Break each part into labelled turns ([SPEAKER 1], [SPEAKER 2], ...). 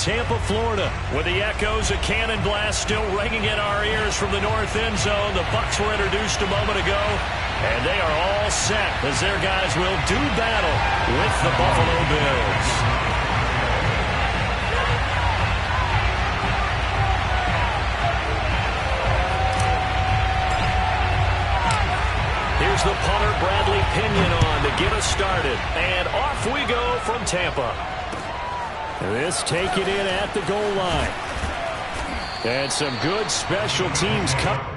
[SPEAKER 1] Tampa, Florida, where the echoes of cannon blast still ringing in our ears from the north end zone. The Bucs were introduced a moment ago, and they are all set as their guys will do battle with the Buffalo Bills. Here's the punter, Bradley Pinion, on to get us started. And off we go from Tampa. This taken in at the goal line. And some good special teams come.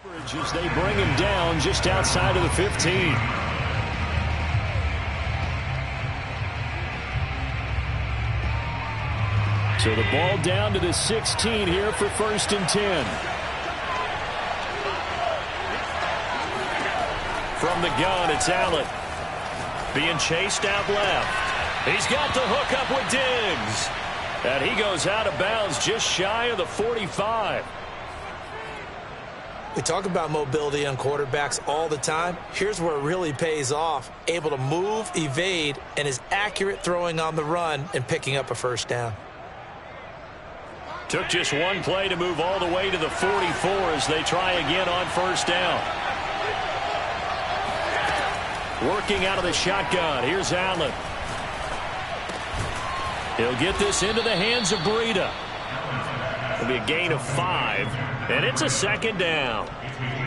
[SPEAKER 1] As they bring him down just outside of the 15. So the ball down to the 16 here for 1st and 10. From the gun, it's Allen. Being chased out left. He's got the hook up with Diggs. And he goes out of bounds just shy of the 45.
[SPEAKER 2] We talk about mobility on quarterbacks all the time. Here's where it really pays off. Able to move, evade, and is accurate throwing on the run and picking up a 1st down.
[SPEAKER 1] Took just one play to move all the way to the 44 as they try again on 1st down. Working out of the shotgun. Here's Allen. He'll get this into the hands of Breida. It'll be a gain of 5, and it's a 2nd down.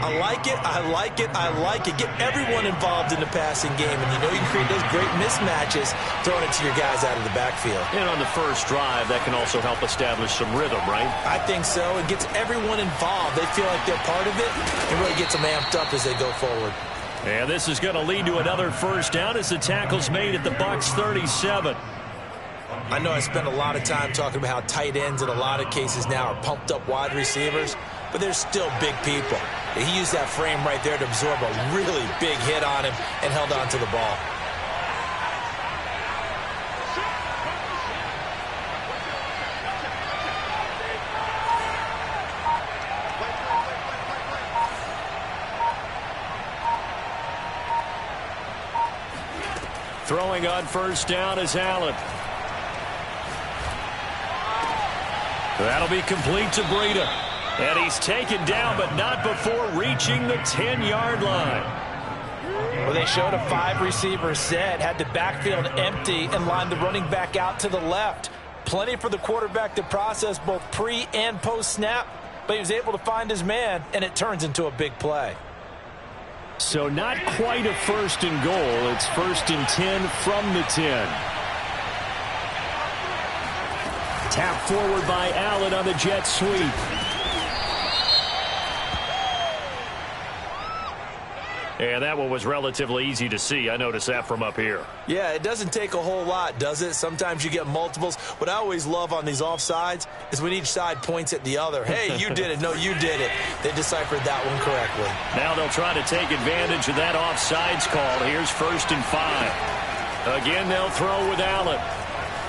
[SPEAKER 2] I like it, I like it, I like it. Get everyone involved in the passing game, and you know you can create those great mismatches throwing it to your guys out of the backfield.
[SPEAKER 1] And on the first drive, that can also help establish some rhythm, right?
[SPEAKER 2] I think so. It gets everyone involved. They feel like they're part of it, and really gets them amped up as they go forward.
[SPEAKER 1] And this is going to lead to another 1st down as the tackle's made at the Bucs 37.
[SPEAKER 2] I know I spend a lot of time talking about how tight ends in a lot of cases now are pumped up wide receivers, but they're still big people. And he used that frame right there to absorb a really big hit on him and held on to the ball.
[SPEAKER 1] Throwing on 1st down is Allen. That'll be complete to Breida. And he's taken down, but not before reaching the 10-yard line.
[SPEAKER 2] Well, they showed a 5-receiver set, had the backfield empty, and lined the running back out to the left. Plenty for the quarterback to process both pre- and post-snap, but he was able to find his man, and it turns into a big play.
[SPEAKER 1] So not quite a 1st and goal. It's 1st and 10 from the 10. Tapped forward by Allen on the jet sweep. And that one was relatively easy to see. I noticed that from up here.
[SPEAKER 2] Yeah, it doesn't take a whole lot, does it? Sometimes you get multiples. What I always love on these offsides is when each side points at the other. Hey, you did it. No, you did it. They deciphered that one correctly.
[SPEAKER 1] Now they'll try to take advantage of that offsides call. Here's 1st and 5. Again, they'll throw with Allen.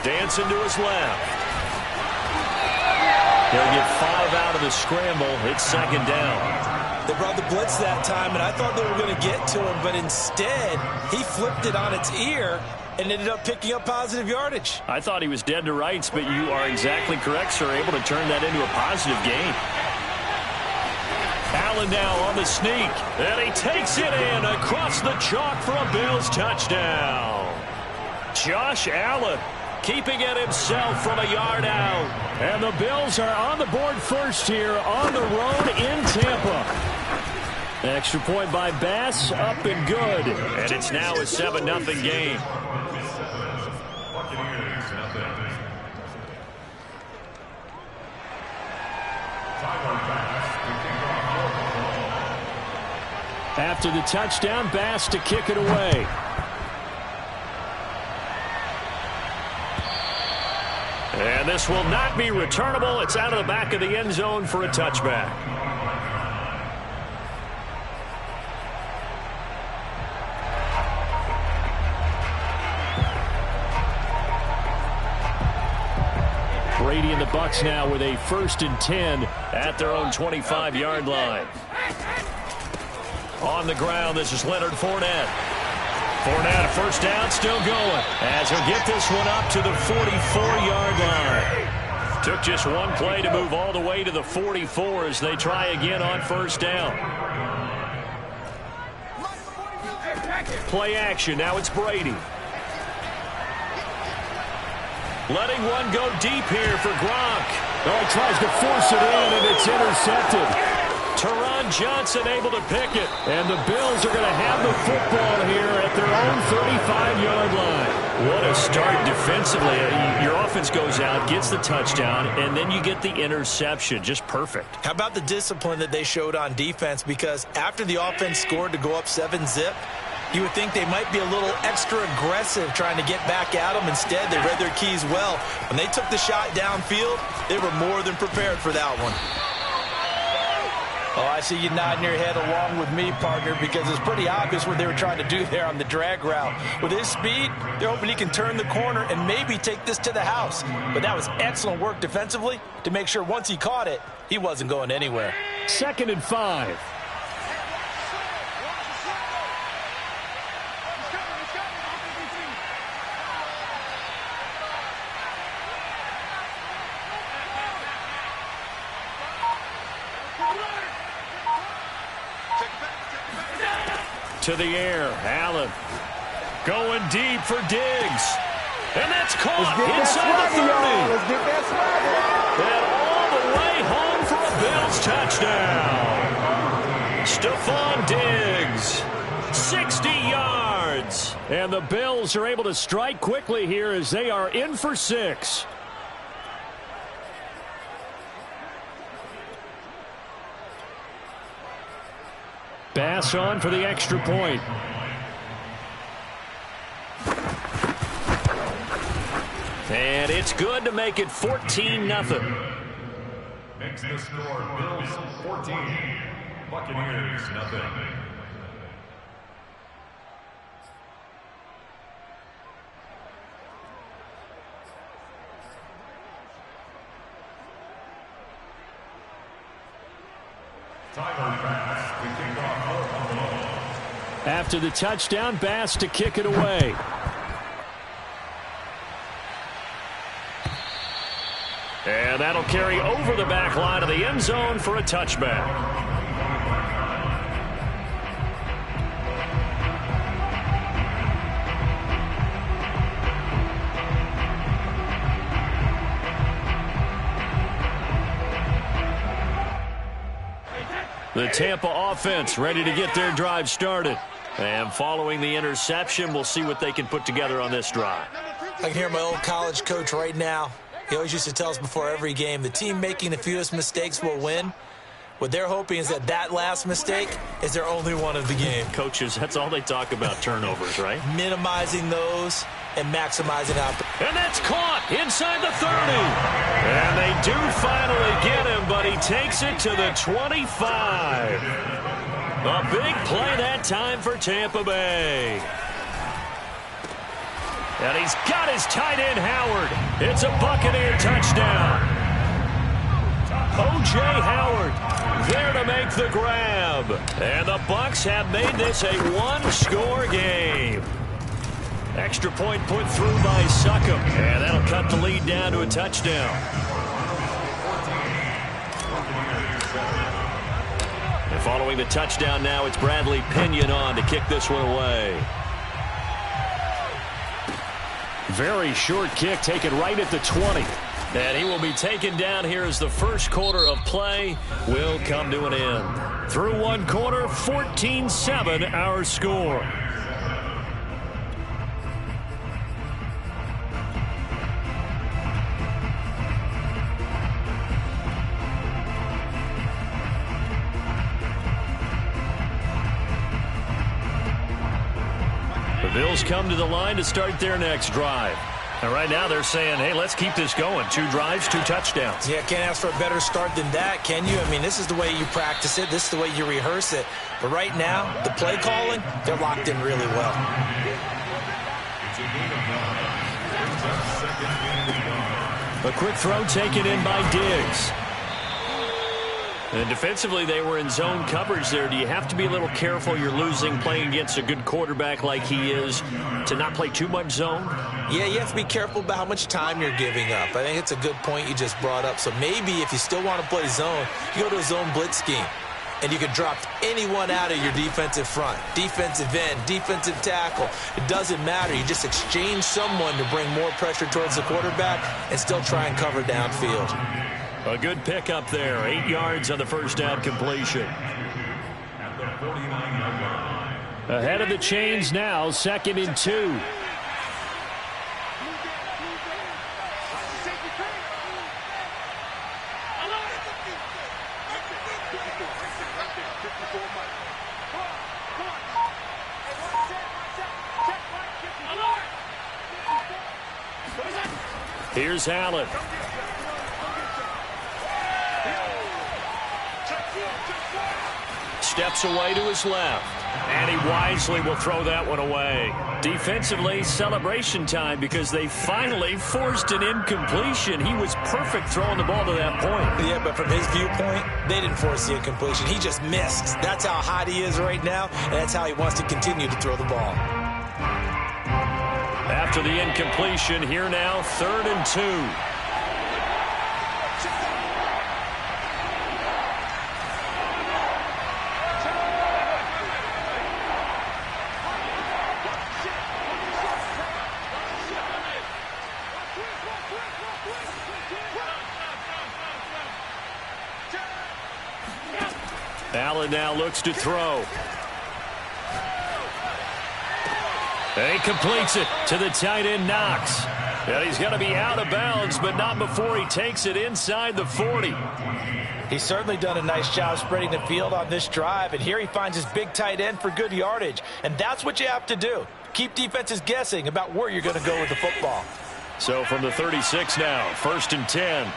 [SPEAKER 1] Dancing to his left. He'll get 5 out of the scramble. It's 2nd down.
[SPEAKER 2] They brought the blitz that time, and I thought they were going to get to him, but instead, he flipped it on its ear and ended up picking up positive yardage.
[SPEAKER 1] I thought he was dead to rights, but you are exactly correct, sir. Able to turn that into a positive gain. Allen now on the sneak, and he takes it in across the chalk for a Bills touchdown. Josh Allen keeping it himself from a yard out. And the Bills are on the board first here on the road in Tampa. Extra point by Bass, up and good. And it's now a 7-0 game. After the touchdown, Bass to kick it away. And this will not be returnable. It's out of the back of the end zone for a touchback. Brady and the Bucs now with a 1st and 10 at their own 25-yard line. On the ground, this is Leonard Fournette. Fournette, 1st down, still going. As he'll get this one up to the 44-yard line. Took just one play to move all the way to the 44 as they try again on 1st down. Play action, now it's Brady. Letting one go deep here for Gronk.
[SPEAKER 3] Oh, he tries to force it in, and it's intercepted.
[SPEAKER 1] Teron Johnson able to pick it. And the Bills are going to have the football here at their own 35-yard line. What a start defensively. Your offense goes out, gets the touchdown, and then you get the interception. Just perfect.
[SPEAKER 2] How about the discipline that they showed on defense? Because after the offense scored to go up 7-zip, you would think they might be a little extra aggressive trying to get back at them. Instead, they read their keys well. When they took the shot downfield, they were more than prepared for that one. Oh, I see you nodding your head along with me, partner, because it's pretty obvious what they were trying to do there on the drag route. With his speed, they're hoping he can turn the corner and maybe take this to the house. But that was excellent work defensively to make sure once he caught it, he wasn't going anywhere.
[SPEAKER 1] 2nd and 5. To the air, Allen going deep for Diggs. And that's caught inside the 30.
[SPEAKER 3] Let's get that
[SPEAKER 1] swagger. And all the way home for a Bills touchdown. Stephon Diggs, 60 yards. And the Bills are able to strike quickly here as they are in for 6. Bass on for the extra point. And it's good to make it 14-0.
[SPEAKER 4] Makes the score Bills 14, Buccaneers 0.
[SPEAKER 1] After the touchdown, Bass to kick it away. And that'll carry over the back line of the end zone for a touchback. The Tampa offense ready to get their drive started. And following the interception, we'll see what they can put together on this drive.
[SPEAKER 2] I can hear my old college coach right now. He always used to tell us before every game, the team making the fewest mistakes will win. What they're hoping is that last mistake is their only one of the game.
[SPEAKER 1] Coaches, that's all they talk about, turnovers, right?
[SPEAKER 2] Minimizing those and maximizing out.
[SPEAKER 1] And that's caught inside the 30. And they do finally get him, but he takes it to the 25. A big play that time for Tampa Bay. And he's got his tight end, Howard. It's a Buccaneer touchdown. O.J. Howard there to make the grab. And the Bucs have made this a one-score game. Extra point put through by Succop. And that'll cut the lead down to a touchdown. And following the touchdown now, it's Bradley Pinion on to kick this one away. Very short kick taken right at the 20. And he will be taken down here as the first quarter of play will come to an end. Through one quarter, 14-7 our score. The Bills come to the line to start their next drive. And right now they're saying, hey, let's keep this going. 2 drives, 2 touchdowns.
[SPEAKER 2] Yeah, can't ask for a better start than that, can you? I mean, this is the way you practice it. This is the way you rehearse it. But right now, the play calling, they're locked in really well.
[SPEAKER 1] A quick throw taken in by Diggs. And defensively, they were in zone coverage there. Do you have to be a little careful? You're losing playing against a good quarterback like he is to not play too much zone?
[SPEAKER 2] Yeah, you have to be careful about how much time you're giving up. I think it's a good point you just brought up. So maybe if you still want to play zone, you go to a zone blitz scheme. And you can drop anyone out of your defensive front. Defensive end, defensive tackle. It doesn't matter. You just exchange someone to bring more pressure towards the quarterback and still try and cover downfield.
[SPEAKER 1] A good pickup there. 8 yards on the first down completion. Ahead of the chains now, 2nd and 2. Here's Allen. Steps away to his left. And he wisely will throw that one away. Defensively, celebration time because they finally forced an incompletion. He was perfect throwing the ball to that point.
[SPEAKER 2] Yeah, but from his viewpoint, they didn't force the incompletion. He just missed. That's how hot he is right now, and that's how he wants to continue to throw the ball.
[SPEAKER 1] After the incompletion, here now, 3rd and 2. Allen now looks to throw. And he completes it to the tight end, Knox. And he's going to be out of bounds, but not before he takes it inside the 40.
[SPEAKER 2] He's certainly done a nice job spreading the field on this drive, and here he finds his big tight end for good yardage. And that's what you have to do. Keep defenses guessing about where you're going to go with the football.
[SPEAKER 1] So from the 36 now, 1st and 10.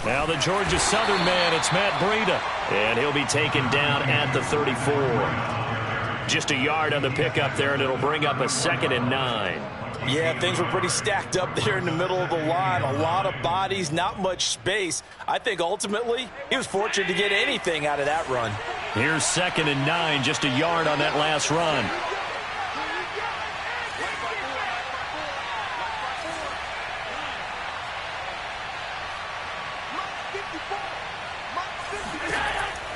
[SPEAKER 1] Now the Georgia Southern man, it's Matt Breida. And he'll be taken down at the 34. Just a yard on the pickup there, and it'll bring up a 2nd and 9.
[SPEAKER 2] Yeah, things were pretty stacked up there in the middle of the line. A lot of bodies, not much space. I think ultimately he was fortunate to get anything out of that run.
[SPEAKER 1] Here's 2nd and 9, just a yard on that last run.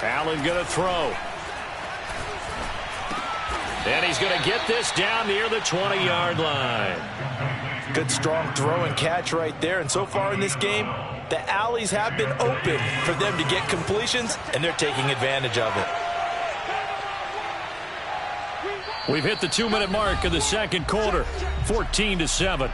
[SPEAKER 1] Allen going to throw. And he's going to get this down near the 20-yard line.
[SPEAKER 2] Good strong throw and catch right there. And so far in this game, The alleys have been open for them to get completions, and they're taking advantage of it.
[SPEAKER 1] We've hit the 2-minute mark of the second quarter, 14-7.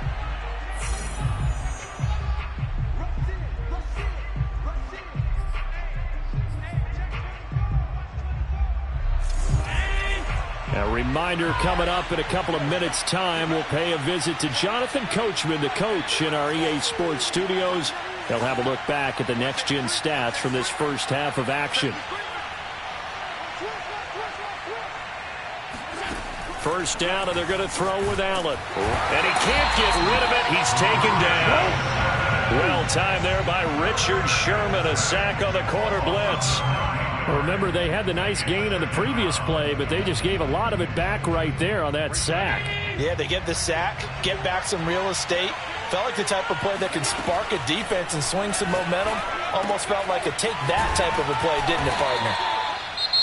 [SPEAKER 1] A reminder coming up in a couple of minutes' time. We'll pay a visit to Jonathan Coachman, the coach in our EA Sports studios. They'll have a look back at the next-gen stats from this first half of action. First down, and they're going to throw with Allen. And he can't get rid of it. He's taken down. Well timed there by Richard Sherman. A sack on the corner blitz. Remember, they had the nice gain on the previous play, but they just gave a lot of it back right there on that sack.
[SPEAKER 2] Yeah, they get the sack, get back some real estate. Felt like the type of play that can spark a defense and swing some momentum. Almost felt like a take-that type of a play, didn't it, partner?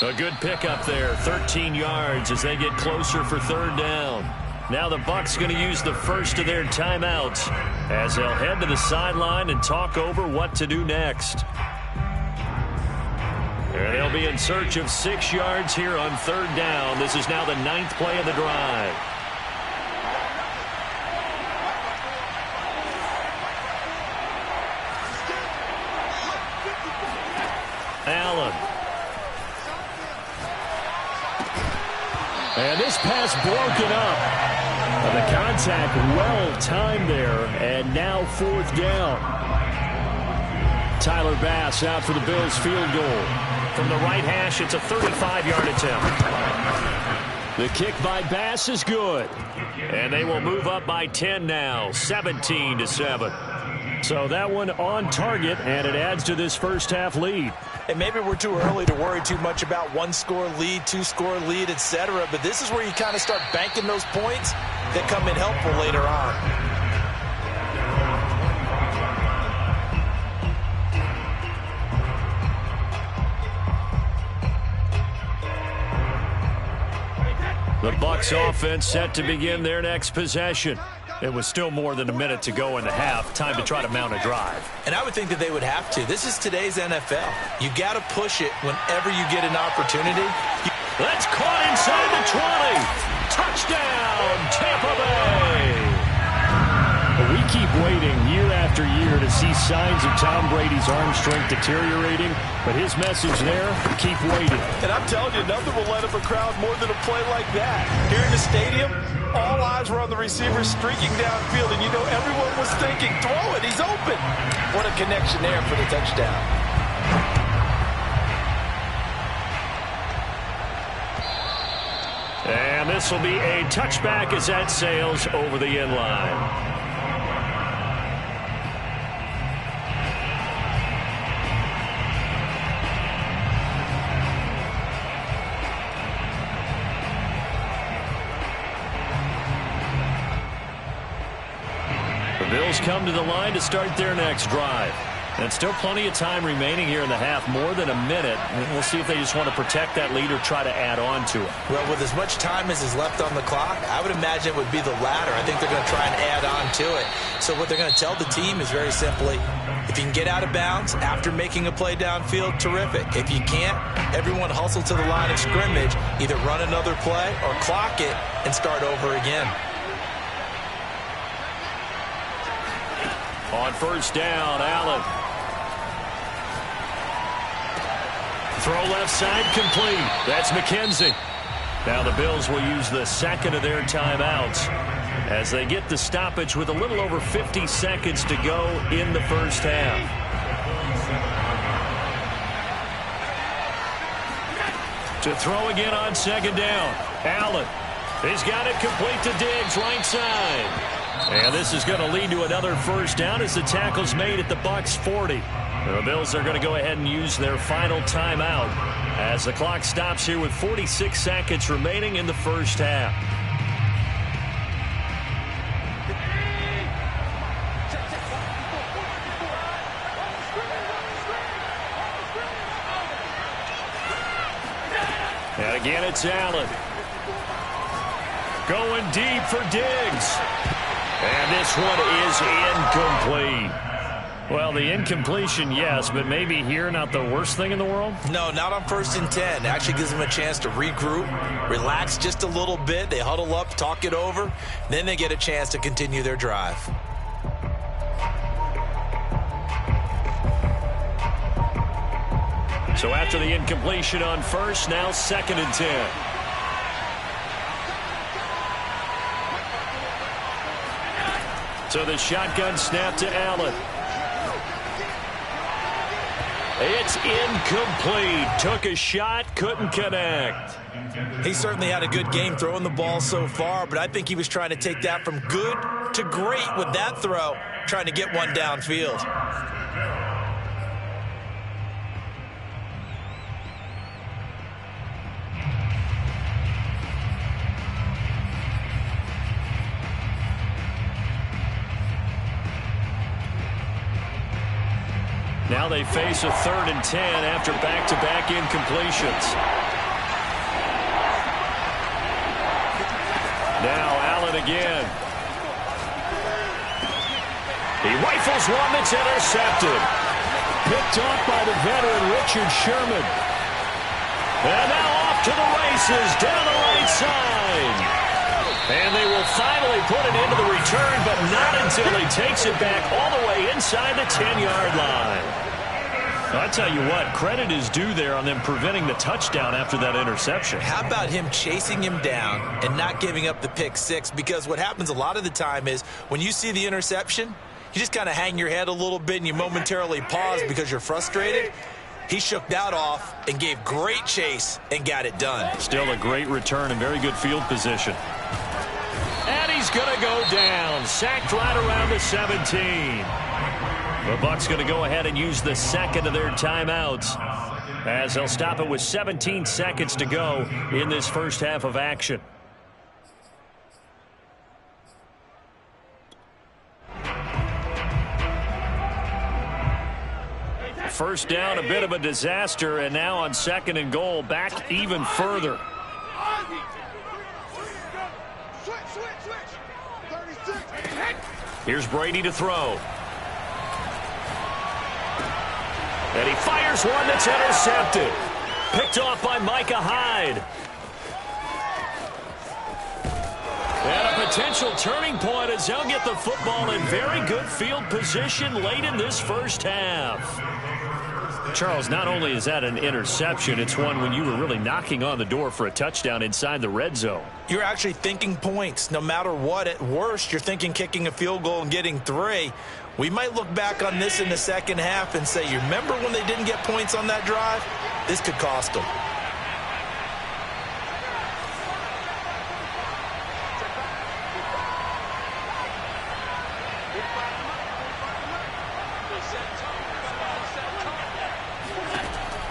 [SPEAKER 1] A good pickup there, 13 yards as they get closer for third down. Now the Bucs going to use the first of their timeouts as they'll head to the sideline and talk over what to do next. And they'll be in search of 6 yards here on third down. This is now the 9th play of the drive. Allen. And this pass broken up. And the contact well timed there. And now fourth down. Tyler Bass out for the Bills field goal. From the right hash, it's a 35-yard attempt. The kick by Bass is good. And they will move up by 10 now, 17-7. So that one on target, and it adds to this first half lead.
[SPEAKER 2] And maybe we're too early to worry too much about one-score lead, two-score lead, etc. But this is where you kind of start banking those points that come in helpful later on.
[SPEAKER 1] The Bucs offense set to begin their next possession. It was still more than a minute to go in the half. Time to try to mount a drive.
[SPEAKER 2] And I would think that they would have to. This is today's NFL. You got to push it whenever you get an opportunity.
[SPEAKER 1] That's caught inside the 20. Touchdown, Tampa Bay. We keep waiting year after year to see signs of Tom Brady's arm strength deteriorating, but his message there, keep waiting.
[SPEAKER 2] And I'm telling you, nothing will light up a crowd more than a play like that. Here in the stadium, all eyes were on the receiver streaking downfield, and you know everyone was thinking, throw it, he's open. What a connection there for the touchdown.
[SPEAKER 1] And this will be a touchback as that sails over the end line. Bills come to the line to start their next drive. And still plenty of time remaining here in the half, more than a minute. We'll see if they just want to protect that lead or try to add on to it.
[SPEAKER 2] Well, with as much time as is left on the clock, I would imagine it would be the latter. I think they're going to try and add on to it. So what they're going to tell the team is very simply, if you can get out of bounds after making a play downfield, terrific. If you can't, everyone hustle to the line of scrimmage, either run another play or clock it and start over again.
[SPEAKER 1] On first down, Allen. Throw left side complete. That's McKenzie. Now the Bills will use the second of their timeouts as they get the stoppage with a little over 50 seconds to go in the first half. To throw again on second down. Allen. He's got it complete to Diggs, right side. And this is going to lead to another first down as the tackle's made at the Bucs 40. The Bills are going to go ahead and use their final timeout as the clock stops here with 46 seconds remaining in the first half. And again, it's Allen. Going deep for Diggs. And this one is incomplete. Well, the incompletion, yes, but maybe here not the worst thing in the world?
[SPEAKER 2] No, not on 1st and 10. Actually gives them a chance to regroup, relax just a little bit. They huddle up, talk it over. Then they get a chance to continue their drive.
[SPEAKER 1] So after the incompletion on 1st, now 2nd and 10. So the shotgun snap to Allen. It's incomplete. Took a shot, couldn't connect.
[SPEAKER 2] He certainly had a good game throwing the ball so far, but I think he was trying to take that from good to great with that throw, trying to get one downfield.
[SPEAKER 1] Now they face a 3rd and 10 after back-to-back incompletions. Now Allen again. He rifles one that's intercepted.
[SPEAKER 3] Picked off by the veteran Richard Sherman.
[SPEAKER 1] And now off to the races down the right side. And they will finally put it into the return, but not until he takes it back all the way inside the 10-yard line. I'll tell you what, credit is due there on them preventing the touchdown after that interception.
[SPEAKER 2] How about him chasing him down and not giving up the pick six? Because what happens a lot of the time is when you see the interception, you just kind of hang your head a little bit and you momentarily pause because you're frustrated. He shook that off and gave great chase and got it done.
[SPEAKER 1] Still a great return and very good field position. And he's going to go down. Sacked right around the 17. The Bucs going to go ahead and use the second of their timeouts as they'll stop it with 17 seconds to go in this first half of action. First down, a bit of a disaster, and now on 2nd and goal, back even further. Here's Brady to throw. And he fires one that's intercepted. Picked off by Micah Hyde. And a potential turning point as they'll get the football in very good field position late in this first half. Charles, not only is that an interception, it's one when you were really knocking on the door for a touchdown inside the red zone.
[SPEAKER 2] You're actually thinking points. No matter what, at worst, you're thinking kicking a field goal and getting 3. We might look back on this in the second half and say, you remember when they didn't get points on that drive? This could cost them.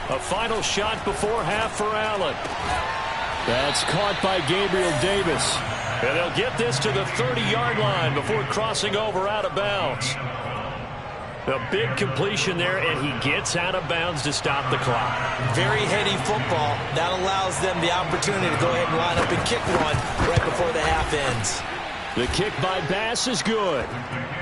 [SPEAKER 1] A final shot before half for Allen.
[SPEAKER 3] That's caught by Gabriel Davis.
[SPEAKER 1] And they'll get this to the 30-yard line before crossing over out of bounds. A big completion there, and he gets out of bounds to stop the clock.
[SPEAKER 2] Very heady football. That allows them the opportunity to go ahead and line up and kick one right before the half ends.
[SPEAKER 1] The kick by Bass is good.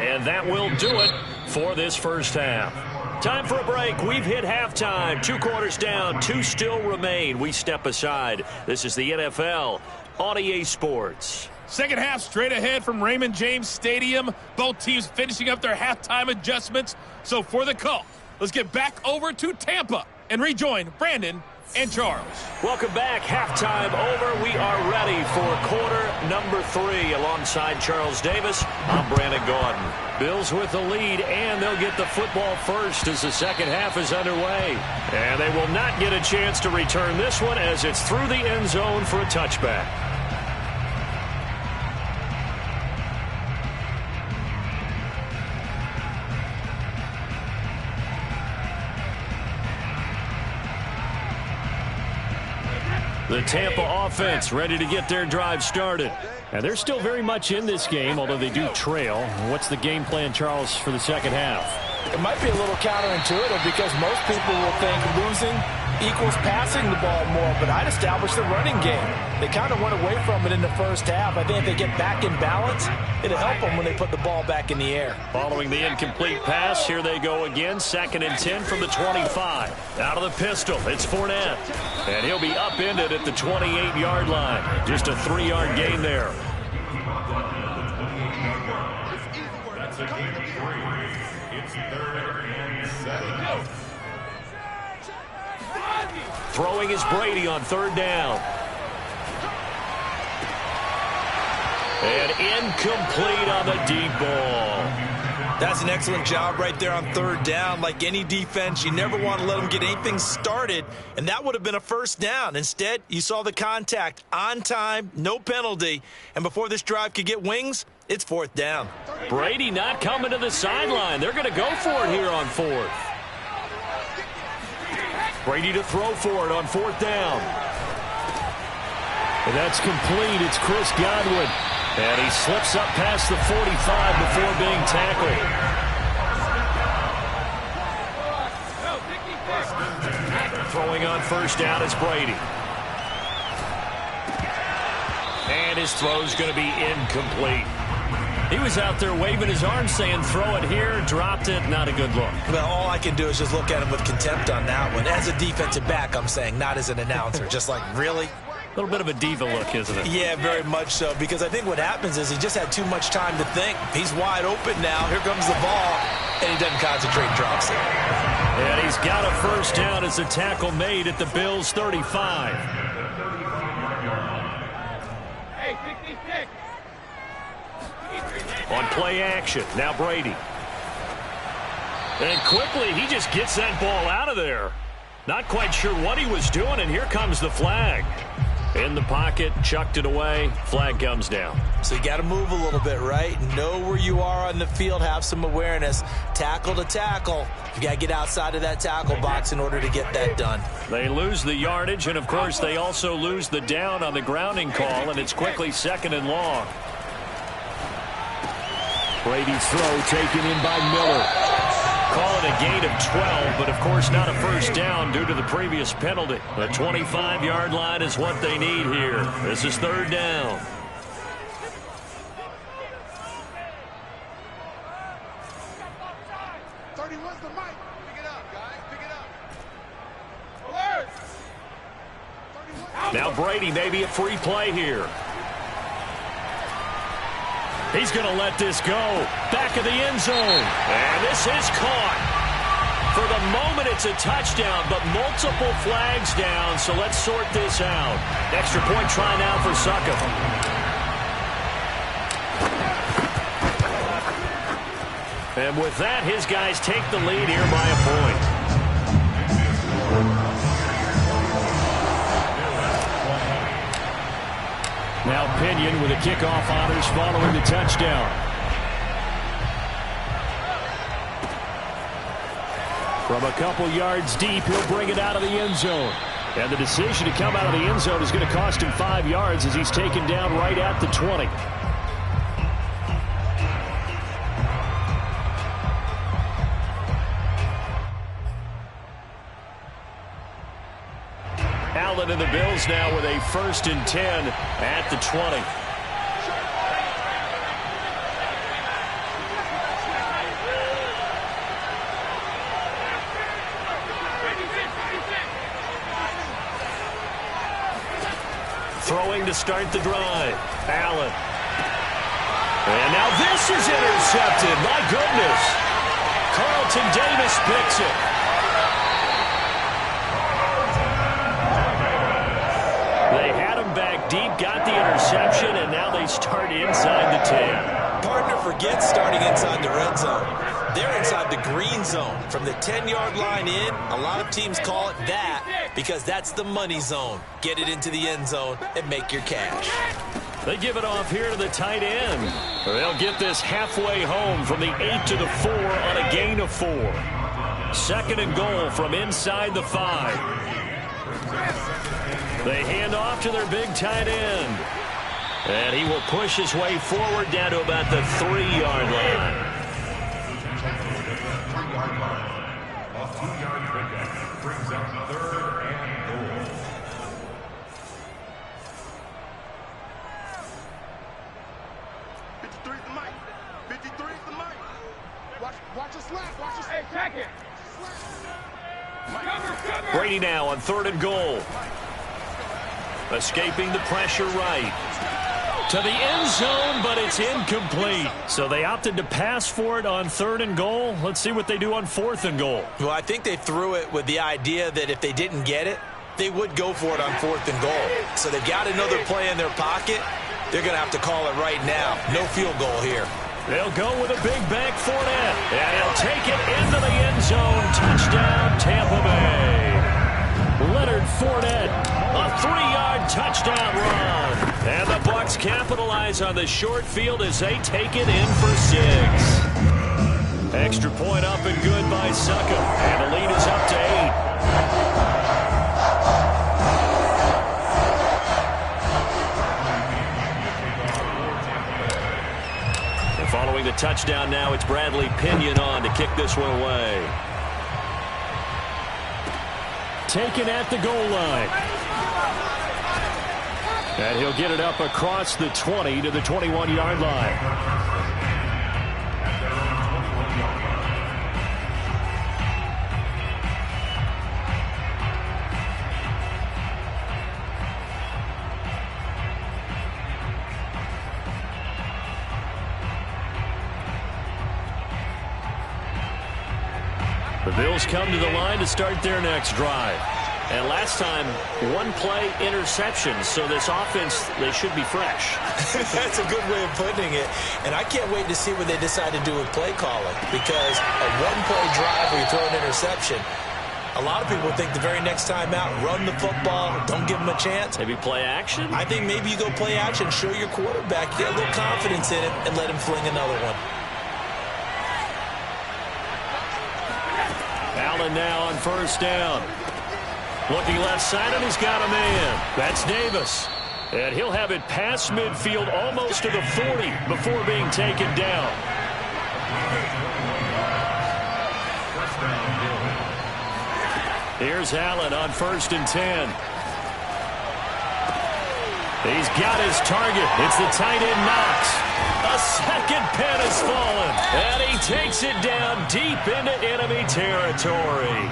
[SPEAKER 1] And that will do it for this first half. Time for a break. We've hit halftime. 2 quarters down. 2 still remain. We step aside. This is the NFL on EA Sports.
[SPEAKER 5] Second half straight ahead from Raymond James Stadium. Both teams finishing up their halftime adjustments. So for the call, let's get back over to Tampa and rejoin Brandon and Charles.
[SPEAKER 1] Welcome back. Halftime over. We are ready for quarter number 3. Alongside Charles Davis, I'm Brandon Gordon. Bills with the lead, and they'll get the football first as the second half is underway. And they will not get a chance to return this one as it's through the end zone for a touchback. The Tampa offense ready to get their drive started. And they're still very much in this game, although they do trail. What's the game plan, Charles, for the second half?
[SPEAKER 2] It might be a little counterintuitive because most people will think losing equals passing the ball more, but I'd establish the running game. They kind of went away from it in the first half. I think if they get back in balance, it'll help them when they put the ball back in the air.
[SPEAKER 1] Following the incomplete pass, here they go again. 2nd and 10 from the 25. Out of the pistol, it's Fournette. And he'll be upended at the 28-yard line. Just a 3-yard gain there.
[SPEAKER 4] That's a gain of 3. It's 3rd and 7.
[SPEAKER 1] Throwing is Brady on 3rd down. And incomplete on the deep ball.
[SPEAKER 2] That's an excellent job right there on 3rd down. Like any defense, you never want to let them get anything started, and that would have been a 1st down. Instead, you saw the contact on time, no penalty, and before this drive could get wings, it's 4th down.
[SPEAKER 1] Brady not coming to the sideline. They're going to go for it here on 4th. Brady to throw for it on 4th down.
[SPEAKER 3] And that's complete. It's Chris Godwin.
[SPEAKER 1] And he slips up past the 45 before being tackled. Throwing on 1st down is Brady. And his throw's going to be incomplete. He was out there waving his arms saying, throw it here, dropped it, not a good look.
[SPEAKER 2] Well, all I can do is just look at him with contempt on that one. As a defensive back, I'm saying, not as an announcer. Just like, really?
[SPEAKER 1] A little bit of a diva look, isn't it?
[SPEAKER 2] Yeah, very much so, because I think what happens is he just had too much time to think. He's wide open now. Here comes the ball, and he doesn't concentrate and drops it.
[SPEAKER 1] And he's got a 1st down as the tackle made at the Bills' 35. On play action, now Brady. And quickly, he just gets that ball out of there. Not quite sure what he was doing, and here comes the flag. In the pocket, chucked it away, flag comes down.
[SPEAKER 2] So you got to move a little bit, right? Know where you are on the field, have some awareness. Tackle to tackle. You got to get outside of that tackle box in order to get that done.
[SPEAKER 1] They lose the yardage, and of course, they also lose the down on the grounding call, and it's quickly 2nd and long.
[SPEAKER 3] Brady's throw taken in by Miller.
[SPEAKER 1] Call it a gain of 12, but of course not a 1st down due to the previous penalty. The 25-yard line is what they need here. This is 3rd down. Now Brady, maybe a free play here. He's going to let this go. Back of the end zone. And this is caught. For the moment, it's a touchdown, but multiple flags down, so let's sort this out. Extra point try now for Suckup. And with that, his guys take the lead here by a point.
[SPEAKER 3] Now Pinion with a kickoff honors following the touchdown. From a couple yards deep, he'll bring it out of the end zone. And the decision to come out of the end zone is going to cost him 5 yards as he's taken down right at the 20.
[SPEAKER 1] Allen and the Bills now with a 1st and 10 at the 20. Throwing to start the drive. Allen. And now this is intercepted. My goodness. Carlton Davis picks it. They had him back deep, got the interception, and now they start inside the 10.
[SPEAKER 2] Partner forgets starting inside the red zone. They're inside the green zone. From the 10-yard line in, a lot of teams call it that because that's the money zone. Get it into the end zone and make your cash.
[SPEAKER 1] They give it off here to the tight end. They'll get this halfway home from the 8 to the 4 on a gain of 4. 2nd and goal from inside the 5. They hand off to their big tight end. And he will push his way forward down to about the 3-yard line.
[SPEAKER 4] 2-yard pickup brings up 3rd and goal.
[SPEAKER 6] 53's the mic. 53's the mic. Watch the slap. Watch the slap. Hey, check it.
[SPEAKER 1] Brady now on 3rd and goal. Escaping the pressure right. To the end zone, but it's incomplete. So they opted to pass for it on 3rd and goal. Let's see what they do on 4th and goal.
[SPEAKER 2] Well, I think they threw it with the idea that if they didn't get it, they would go for it on 4th and goal. So they've got another play in their pocket. They're going to have to call it right now. No field goal here.
[SPEAKER 1] They'll go with a big bank Fournette. And he'll take it into the end zone. Touchdown, Tampa Bay. Leonard Fournette, a 3-yard touchdown run. And the Bucs capitalize on the short field as they take it in for 6. Extra point up and good by Succop. And the lead is up to 8. And following the touchdown now, it's Bradley Pinion on to kick this one away. Taken at the goal line. And he'll get it up across the 20 to the 21-yard line. The Bills come to the line to start their next drive. And last time, 1-play interception. So this offense, they should be fresh.
[SPEAKER 2] That's a good way of putting it. And I can't wait to see what they decide to do with play calling. Because a 1-play drive where you throw an interception, a lot of people think the very next time out, run the football, don't give them a chance.
[SPEAKER 1] Maybe play action?
[SPEAKER 2] I think maybe you go play action, show your quarterback, get a little confidence in it, and let him fling another one.
[SPEAKER 1] Allen now on 1st down. Looking left side, and he's got a man. That's Davis. And he'll have it past midfield almost to the 40 before being taken down. Here's Allen on 1st and 10. He's got his target. It's the tight end Knox. A second pen has fallen. And he takes it down deep into enemy territory.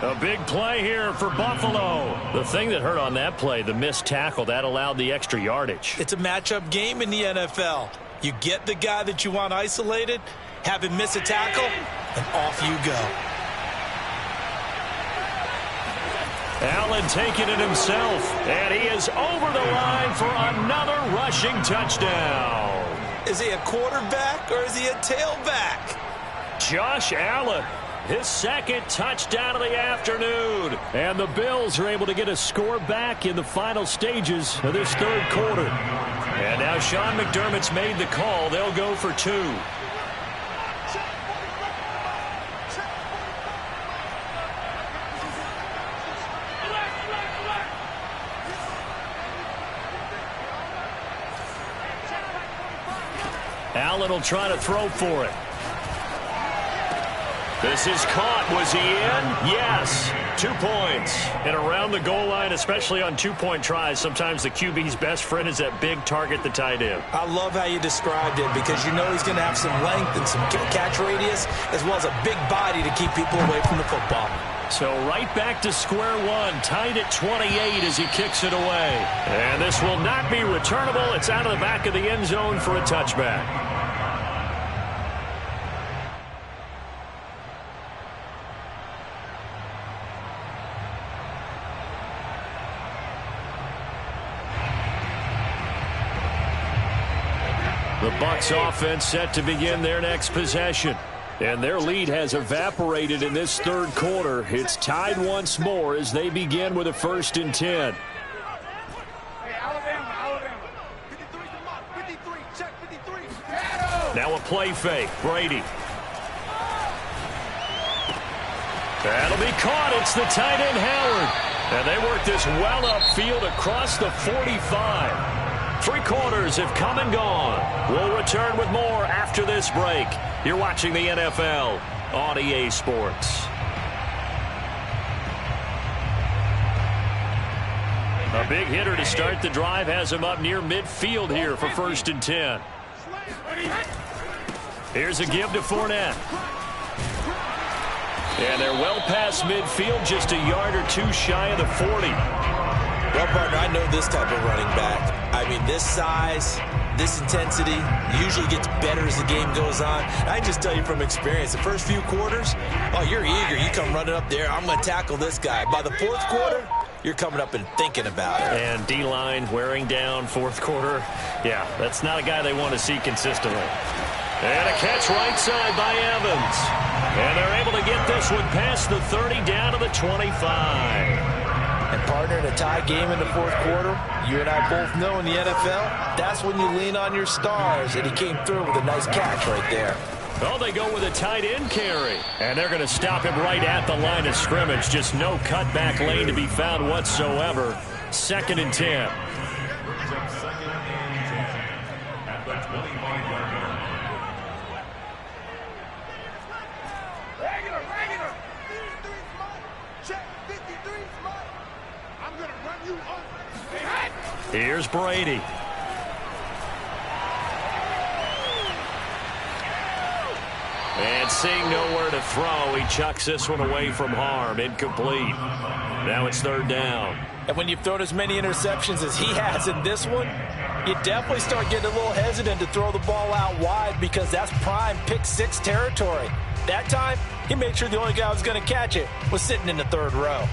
[SPEAKER 1] A big play here for Buffalo. The thing that hurt on that play, the missed tackle, that allowed the extra yardage.
[SPEAKER 2] It's a matchup game in the NFL. You get the guy that you want isolated, have him miss a tackle, and off you go.
[SPEAKER 1] Allen taking it himself, and he is over the line for another rushing touchdown.
[SPEAKER 2] Is he a quarterback or is he a tailback?
[SPEAKER 1] Josh Allen, his second touchdown of the afternoon. And the Bills are able to get a score back in the final stages of this 3rd quarter. And now Sean McDermott's made the call. They'll go for 2. Allen will try to throw for it. This is caught. Was he in? Yes. 2 points. And around the goal line, especially on 2-point tries, sometimes the QB's best friend is that big target, the tight end.
[SPEAKER 2] I love how you described it because you know he's going to have some length and some catch radius as well as a big body to keep people away from the football.
[SPEAKER 1] So right back to square one, tied at 28 as he kicks it away. And this will not be returnable. It's out of the back of the end zone for a touchback. The Bucs offense set to begin their next possession. And their lead has evaporated in this 3rd quarter. It's tied once more as they begin with a 1st and 10.
[SPEAKER 6] Hey, Alabama. 53, check 53.
[SPEAKER 1] Now a play fake. Brady. That'll be caught. It's the tight end Howard. And they work this well upfield across the 45. 3 quarters have come and gone. We'll return with more after this break. You're watching the NFL on EA Sports.
[SPEAKER 3] A big hitter to start the drive has him up near midfield here for 1st and 10. Here's a give to Fournette. And they're well past midfield, just a yard or two shy of the 40.
[SPEAKER 2] Well, partner, I know this type of running back. I mean, this size, this intensity usually gets better as the game goes on. I can just tell you from experience, the first few quarters, oh, you're eager. You come running up there, I'm going to tackle this guy. By the 4th quarter, you're coming up and thinking about it.
[SPEAKER 3] And D-line wearing down 4th quarter. Yeah, that's not a guy they want to see consistently. And a catch right side by Evans. And they're able to get this one past the 30 down to the 25.
[SPEAKER 2] And partner, in a tie game in the 4th quarter, you and I both know in the NFL, that's when you lean on your stars. And he came through with a nice catch right there.
[SPEAKER 3] Oh, they go with a tight end carry. And they're going to stop him right at the line of scrimmage. Just no cutback lane to be found whatsoever. 2nd and 10. Here's Brady. And seeing nowhere to throw, he chucks this one away from harm. Incomplete. Now it's 3rd down.
[SPEAKER 2] And when you've thrown as many interceptions as he has in this one, you definitely start getting a little hesitant to throw the ball out wide because that's prime pick 6 territory. That time, he made sure the only guy who was going to catch it was sitting in the 3rd row.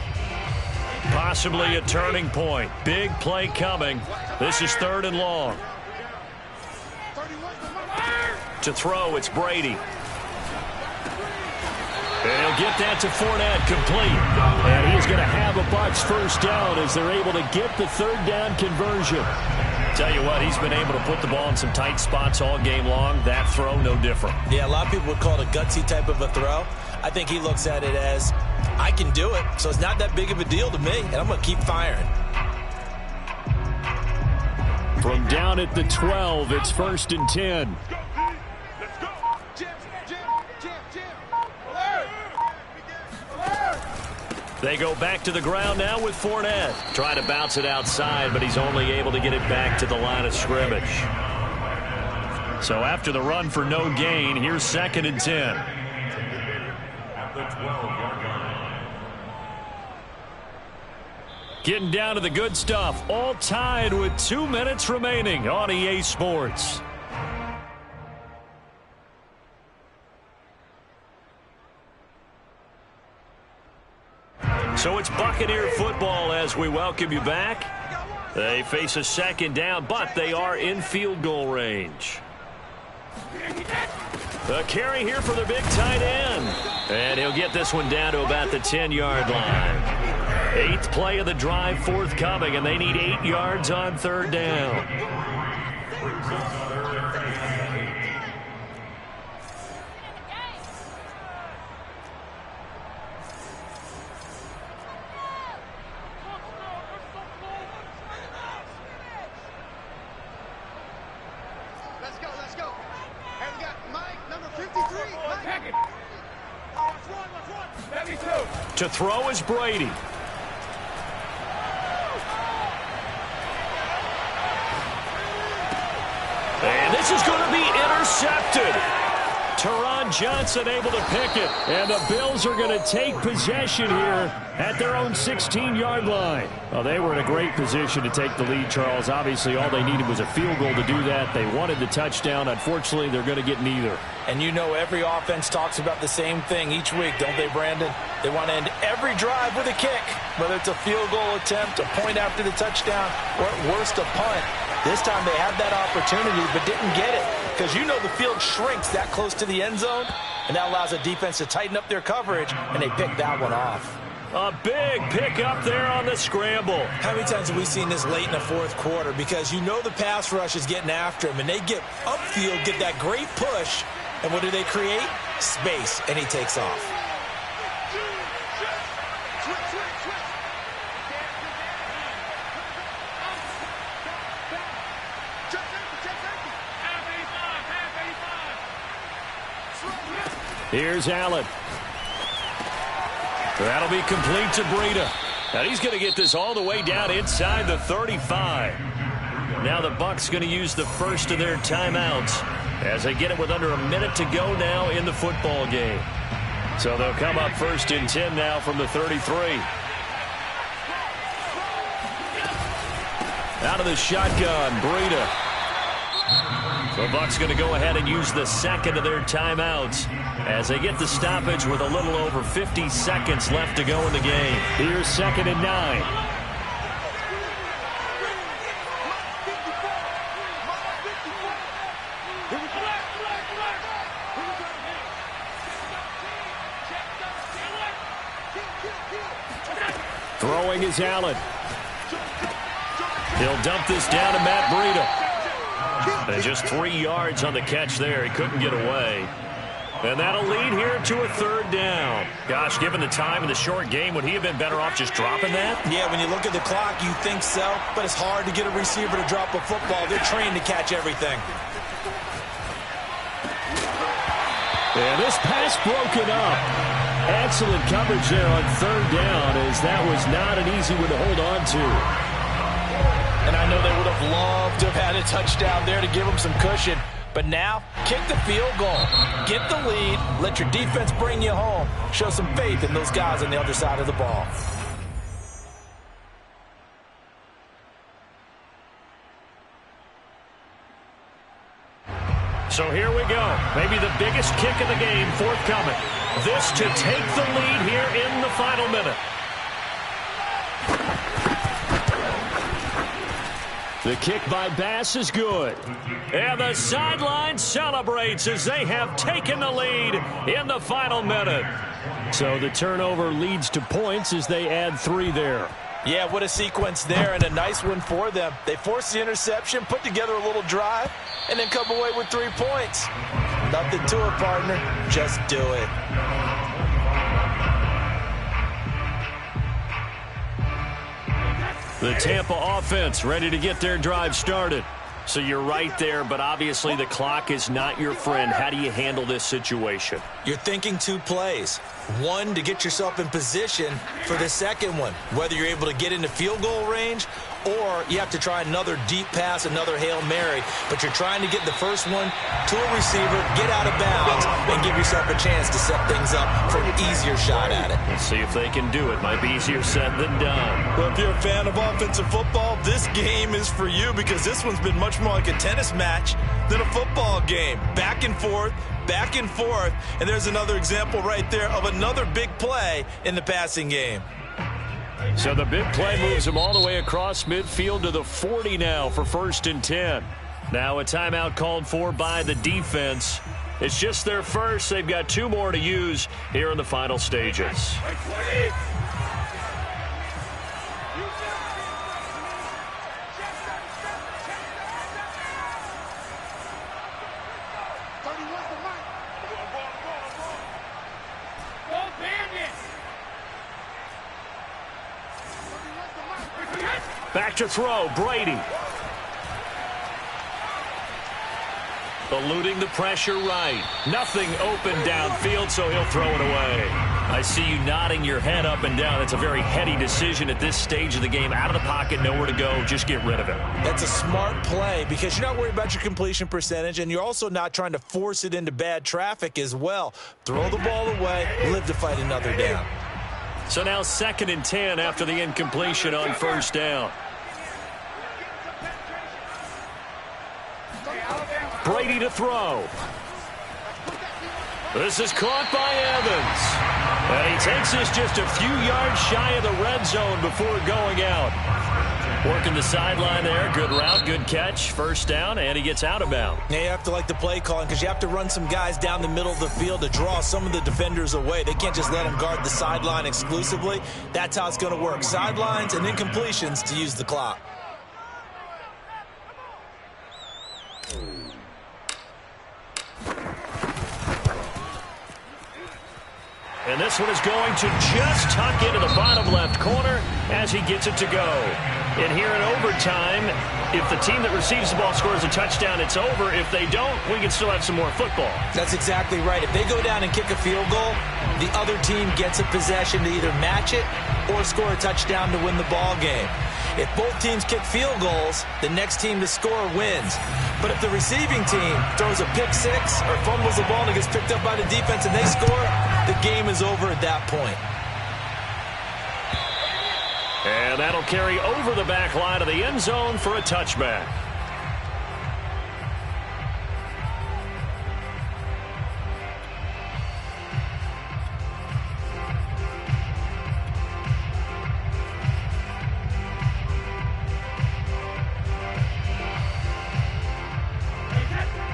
[SPEAKER 3] Possibly a turning point. Big play coming. This is 3rd and long. To throw, it's Brady. And he'll get that to Fournette, complete. And he's going to have a Bucs 1st down as they're able to get the 3rd down conversion. Tell you what, he's been able to put the ball in some tight spots all game long. That throw, no different.
[SPEAKER 2] Yeah, a lot of people would call it a gutsy type of a throw. I think he looks at it as, I can do it, so it's not that big of a deal to me, and I'm going to keep firing.
[SPEAKER 3] From down at the 12, it's 1st and 10. They go back to the ground now with Fournette. Trying to bounce it outside, but he's only able to get it back to the line of scrimmage. So after the run for no gain, here's 2nd and 10. Getting down to the good stuff. All tied with 2 minutes remaining on EA Sports. So it's Buccaneer football as we welcome you back. They face a 2nd down, but they are in field goal range. The carry here for the big tight end. And he'll get this one down to about the 10-yard line. 8th play of the drive forthcoming, and they need 8 yards on 3rd down.
[SPEAKER 6] Let's go. Hey, we got Mike, number 53. Mike.
[SPEAKER 3] To throw is Brady. And this is going to be intercepted. Teron Johnson able to pick it. And the Bills are going to take possession here at their own 16-yard line. Well, they were in a great position to take the lead, Charles. Obviously, all they needed was a field goal to do that. They wanted the touchdown. Unfortunately, they're going to get neither.
[SPEAKER 2] And you know every offense talks about the same thing each week, don't they, Brandon? They want to end every drive with a kick, whether it's a field goal attempt, a point after the touchdown, or at worst, a punt. This time they had that opportunity but didn't get it because you know the field shrinks that close to the end zone, and that allows the defense to tighten up their coverage, and they picked that one off.
[SPEAKER 3] A big pick up there on the scramble.
[SPEAKER 2] How many times have we seen this late in the 4th quarter? Because you know the pass rush is getting after him, and they get upfield, get that great push, and what do they create? Space, and he takes off.
[SPEAKER 3] Here's Allen. That'll be complete to Breida. And he's going to get this all the way down inside the 35. Now the Bucs going to use the first of their timeouts as they get it with under a minute to go now in the football game. So they'll come up 1st and 10 now from the 33. Out of the shotgun, Breida. The Bucs going to go ahead and use the second of their timeouts as they get the stoppage with a little over 50 seconds left to go in the game. Here's 2nd and 9. Throwing is Allen. He'll dump this down to Matt Breida. And just 3 yards on the catch there. He couldn't get away. And that'll lead here to a 3rd down. Gosh, given the time in the short game, would he have been better off just dropping that?
[SPEAKER 2] Yeah, when you look at the clock, you think so. But it's hard to get a receiver to drop a football. They're trained to catch everything.
[SPEAKER 3] And this pass broken up. Excellent coverage there on 3rd down, as that was not an easy one to hold on to.
[SPEAKER 2] And I know they would have loved to have had a touchdown there to give them some cushion. But now, kick the field goal. Get the lead. Let your defense bring you home. Show some faith in those guys on the other side of the ball.
[SPEAKER 3] So here we go. Maybe the biggest kick of the game forthcoming. This to take the lead here in the final minute. The kick by Bass is good. And the sideline celebrates as they have taken the lead in the final minute. So the turnover leads to points as they add 3 there.
[SPEAKER 2] Yeah, what a sequence there, and a nice one for them. They forced the interception, put together a little drive, and then come away with 3 points. Nothing to it, partner. Just do it.
[SPEAKER 3] The Tampa offense ready to get their drive started. So you're right there, but obviously the clock is not your friend. How do you handle this situation?
[SPEAKER 2] You're thinking 2 plays. One, to get yourself in position for the second one, whether you're able to get into field goal range or you have to try another deep pass, another Hail Mary. But you're trying to get the first one to a receiver, get out of bounds, and give yourself a chance to set things up for an easier shot at it.
[SPEAKER 3] Let's see if they can do it. Might be easier said than done.
[SPEAKER 2] Well, if you're a fan of offensive football, this game is for you because this one's been much more like a tennis match than a football game. Back and forth, and there's another example right there of another big play in the passing game.
[SPEAKER 3] So the big play moves them all the way across midfield to the 40 now for 1st and 10. Now a timeout called for by the defense. It's just their first. They've got 2 more to use here in the final stages. Back to throw, Brady. Eluding the pressure right. Nothing open downfield, so he'll throw it away. I see you nodding your head up and down. It's a very heady decision at this stage of the game. Out of the pocket, nowhere to go. Just get rid of it.
[SPEAKER 2] That's a smart play because you're not worried about your completion percentage, and you're also not trying to force it into bad traffic as well. Throw the ball away, live to fight another down.
[SPEAKER 3] So now 2nd and 10 after the incompletion on 1st down. Brady to throw. This is caught by Evans. And he takes this just a few yards shy of the red zone before going out. Working the sideline there. Good route, good catch. 1st down, and he gets out of bounds.
[SPEAKER 2] Yeah, you have to like the play calling because you have to run some guys down the middle of the field to draw some of the defenders away. They can't just let them guard the sideline exclusively. That's how it's going to work. Sidelines and incompletions to use the clock.
[SPEAKER 3] And this one is going to just tuck into the bottom left corner,
[SPEAKER 1] as he gets it to go. And here in overtime, if the team that receives the ball scores a touchdown, it's over. If they don't, we can still have some more football.
[SPEAKER 2] That's exactly right. If they go down and kick a field goal, the other team gets a possession to either match it or score a touchdown to win the ball game. If both teams kick field goals, the next team to score wins. But if the receiving team throws a pick six or fumbles the ball and it gets picked up by the defense and they score, the game is over at that point.
[SPEAKER 1] And that'll carry over the back line of the end zone for a touchback.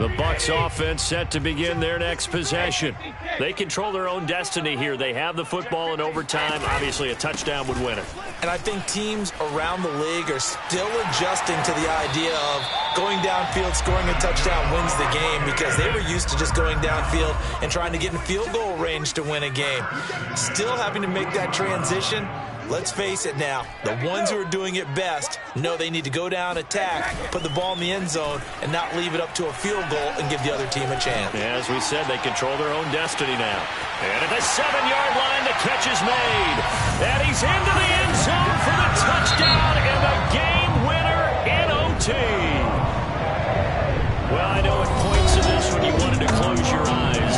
[SPEAKER 1] The Bucs offense set to begin their next possession. They control their own destiny here. They have the football in overtime. Obviously, a touchdown would win it.
[SPEAKER 2] And I think teams around the league are still adjusting to the idea of going downfield, scoring a touchdown wins the game, because they were used to just going downfield and trying to get in field goal range to win a game. Still having to make that transition. Let's face it now, the ones who are doing it best know they need to go down, attack, put the ball in the end zone, and not leave it up to a field goal and give the other team a chance.
[SPEAKER 1] Yeah, as we said, they control their own destiny now. And at the 7-yard line, the catch is made. And he's into the end zone for the touchdown and the game winner in OT. Well, I know at points in this when you wanted to close your eyes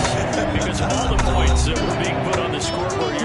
[SPEAKER 1] because of all the points that were being put on the scoreboard.